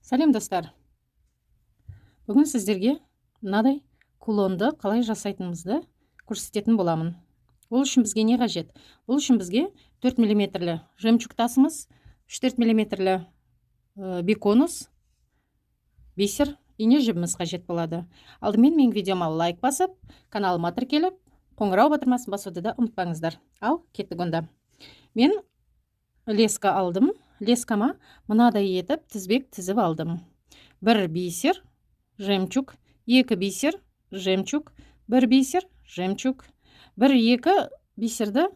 Сәлем достар. Бүгін сіздерге мынадай кулонды қалай жасайтынымызды көрсететін боламын. Ол үшін бізге не қажет? Ол үшін бізге 4 мм жемчуг тасымыз, 3-4 мм беконус, бисер, ине жібіміз қажет болады. Алдымен менің видеома лайк басып, каналыма тіркеліп, қоңырау батырмасын басуды да ұмытпаңыздар. Ал, кеттік онда. Мен леска алдым. Лескама мынадай етіп тізбек тізіп алдым. 1 бисер, жемчуг, 2 бисер, жемчуг, 1 бисер, жемчуг. 1-2 бисерді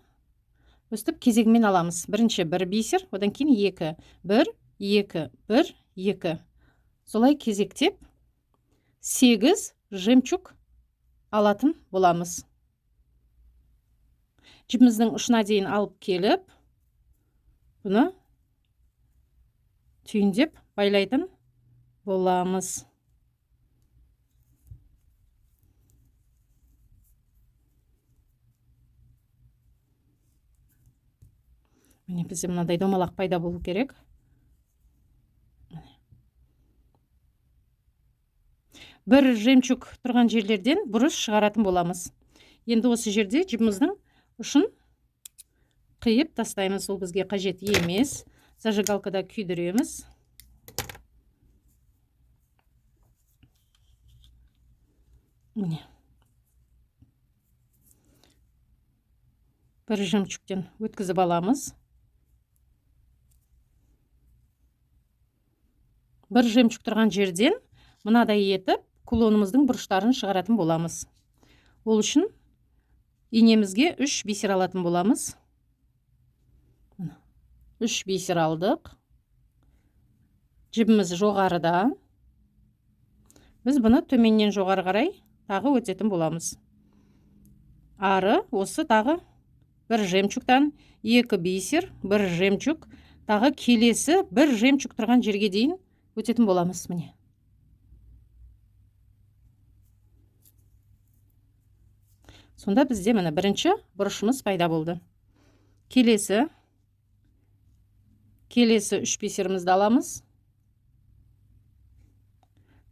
өстіп кезегімен аламыз. Бірінші 1 бисер, одан кейін 2, 1, 2, 1, 2. Солай кезектеп 8 жемчуг алатын боламыз. Жібіміздің ұшына дейін алып келіп, бұны түйіндеп байлайтын боламыз. Міне бізде мынадай домалақ пайда болу керек. Бір жемчуг тұрған жерлерден бұрыш шығаратын боламыз. Енді осы жерде жібіміздің ұшын қиып тастаймыз. Ол бізге қажет емес. Зажигалкада күйдіреміз. Міне. Бір жемчугтен өткізіп аламыз. Бір жемчуг тұрған жерден мынадай етіп кулонымыздың бұрыштарын шығаратын боламыз. Ол үшін инемізге 3 бисер алатын боламыз. 3 бисер алдық. Жібіміз жоғарыда. Біз бұны төменнен жоғары қарай тағы өтетін боламыз. Ары осы тағы 1 жемчугтан 2 бисер, 1 жемчуг, тағы келесі 1 жемчуг тұрған жерге дейін өтетін боламыз. Міне. Сонда бізде міне бірінші бұрышымыз пайда болды. Келесі 3 бисерімізді аламыз.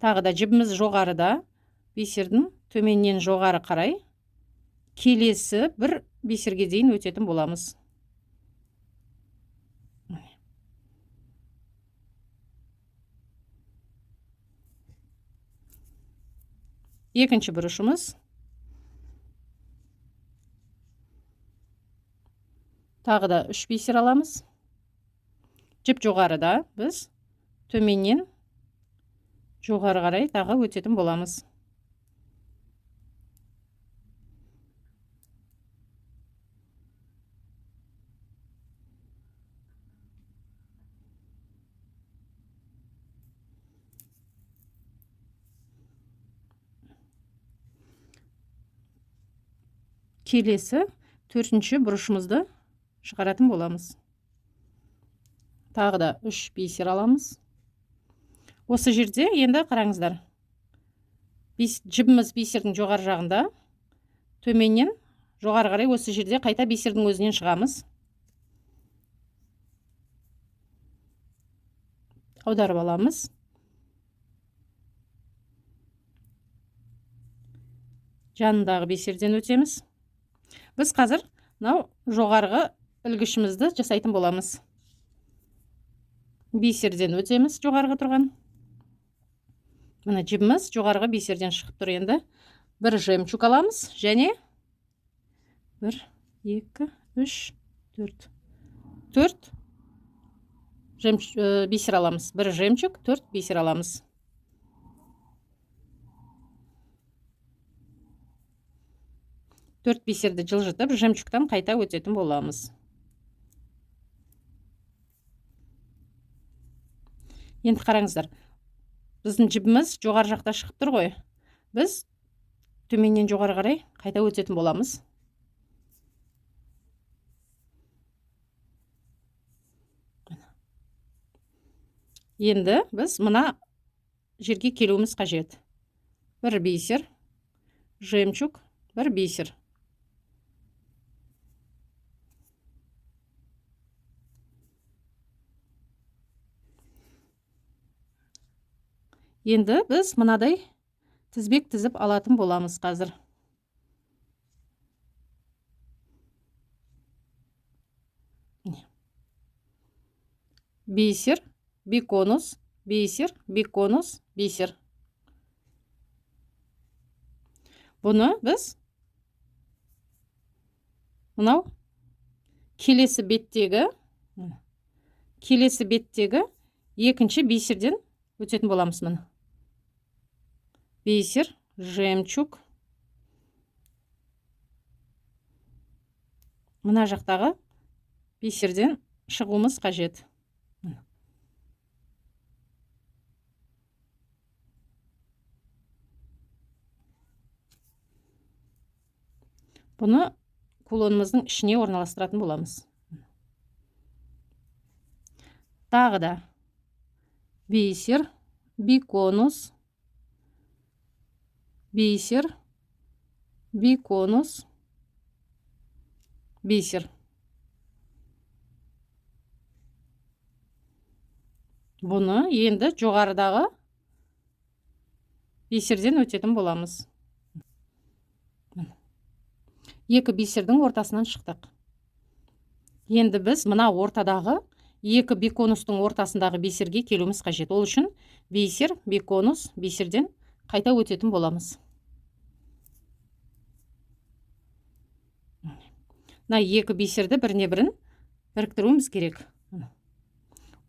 Тағы да жібіміз жоғарыда, бисердің төменнен жоғары қарай келесі 1 бисерге дейін өтетін боламыз. Екінші бұрышымыз. Тағы да 3 бисер аламыз. Жіп жоғарыда біз төменнен жоғары қарай тағы өтетін боламыз. Келесі 4-ші бұрышымызды шығаратын боламыз. Тағы да 3 бисер аламыз. Осы жерде енді қараңыздар. Жібіміз бисердің жоғары жағында, төменнен жоғары қарай осы жерде қайта бисердің өзінен шығамыз. Аударып аламыз. Жанындағы бисерден өтеміз. Біз қазір мынау жоғарғы ілгішімізді жасайтын боламыз. Бисерден өтеміз жоғарғы тұрған. Мына жібіміз жоғарғы бисерден шығып тұр. Енді 1 жемчуг аламыз және 1, 2, 3, 4. 4 бисер аламыз. 1 жемчуг, 4 бисер аламыз. Төрт бисерді жылжытып, жемчугтан қайта өтетін боламыз. Енді қараңыздар. Біздің жібіміз жоғары жақта шығып тұр ғой. Біз төменнен жоғары қарай қайта өтетін боламыз. Енді біз мына жерге келуіміз қажет. 1 бисер, жемчуг, 1 бисер. Енді біз мынадай тізбек тізіп алатын боламыз қазір. Бисер, биконус, бисер, биконус, бисер. Бұны біз мынау келесі беттегі екінші бисерден өтетін боламыз. Мына бисер, жемчуг. Мына жақтағы бисерден шығуымыз қажет. Бұны кулонымыздың ішіне орналастыратын боламыз. Тағы да бисер, биконус, бисер, биконус, бисер. Бұны енді жоғарыдағы бисерден өтетін боламыз. Екі бисердің ортасынан шықтық. Енді біз мына ортадағы екі биконустың ортасындағы бисерге келуіміз қажет. Ол үшін бисер, биконус, бисерден қайта өтетін боламыз. Мына екі бисерді біріне бірін біріктіруіміз керек.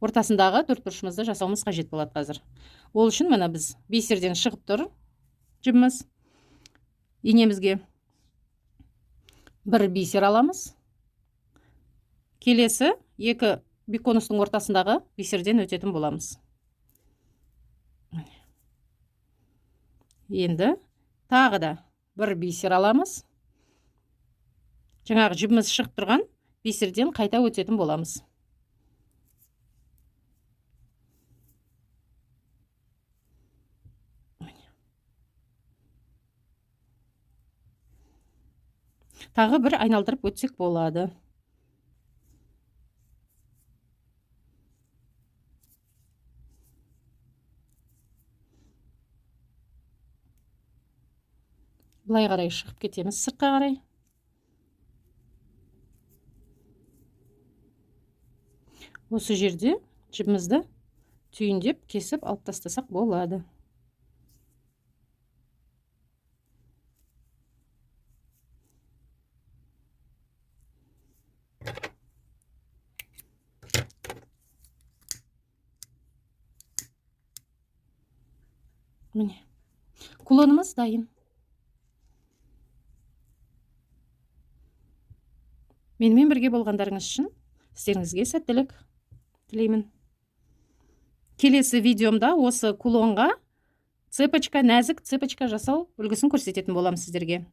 Ортасындағы төртбұрышымызды жасауымыз қажет болады қазір. Ол үшін мына біз бисерден шығып тұр жібіміз. Инемізге бір бисер аламыз. Келесі екі биконустың ортасындағы бисерден өтетін боламыз. Енді тағы да бір бисер аламыз. Жаңағы жібіміз шығып тұрған бисерден қайта өтетін боламыз. Тағы бір айналдырып өтсек болады. Былай қарай шығып кетеміз сыртқа қарай. Осы жерде жібімізді түйіндеп кесіп алып тастасақ болады. Міне, кулонымыз дайын. Менімен бірге болғандарыңыз үшін сіздеріңізге сәттілік тілеймін. Келесі видеомда осы кулонға цепочка, нәзік цепочка жасау үлгісін көрсететін боламын сіздерге.